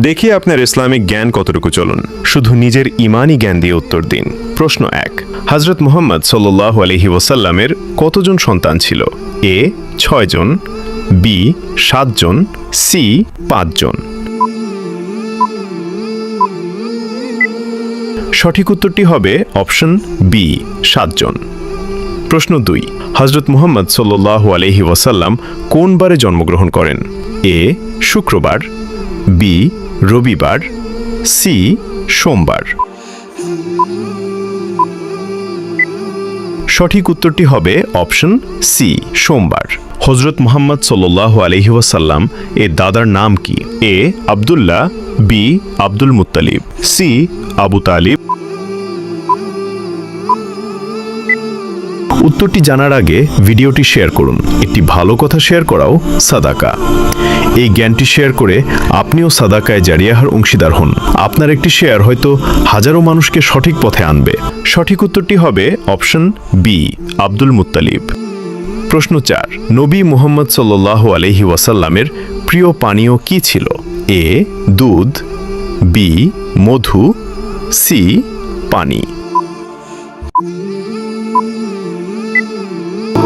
দেখি আপনার ইসলামিক জ্ঞান কতটুকু। চলুন শুধু নিজের ইমানি জ্ঞান দিয়ে উত্তর দিন। প্রশ্ন 1, হযরত মুহাম্মদ সাল্লাল্লাহু আলাইহি ওয়াসাল্লামের কতজন সন্তান ছিল? এ 6 জন, বি 7 জন, সি 5 জন। সঠিক উত্তরটি হবে অপশন বি 7 জন। প্রশ্ন 2, হযরত মুহাম্মদ সাল্লাল্লাহু আলাইহি ওয়াসাল্লাম কোন বারে জন্মগ্রহণ করেন? এ শুক্রবার, বি রবিবার, সি সোমবার। সঠিক উত্তরটি হবে অপশন সি সোমবার। হযরত মুহাম্মদ সাল্লাল্লাহু আলাইহি ওয়াসাল্লাম এর দাদার নাম কি? A Abdullah, B Abdul Muttalib, C Abu Talib. উত্তরটি জানার আগে ভিডিওটি শেয়ার করুন। একটি ভালো কথা শেয়ার করাও সাদাকা। এই জ্ঞানটি শেয়ার করে আপনিও সাদাকায়ে জারিয়াহার অংশীদার হন। আপনার একটি শেয়ার হয়তো হাজারো মানুষকে সঠিক পথে আনবে। সঠিক উত্তরটি হবে অপশন বি আব্দুল মুত্তালিব। প্রশ্ন 4, নবী মুহাম্মদ সাল্লাল্লাহু আলাইহি ওয়াসাল্লামের প্রিয় পানীয় কি ছিল? এ দুধ, বি মধু, সি পানি।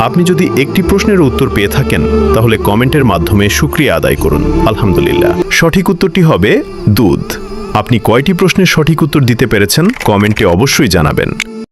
আপনি যদি একটি প্রশ্নের উত্তর পেয়ে থাকেন তাহলে কমেন্টের মাধ্যমে শুকরিয়া আদায় করুন। আলহামদুলিল্লাহ। সঠিক উত্তরটি হবে দুধ। আপনি কয়টি প্রশ্নের সঠিক উত্তর দিতে পেরেছেন কমেন্টে অবশ্যই জানাবেন।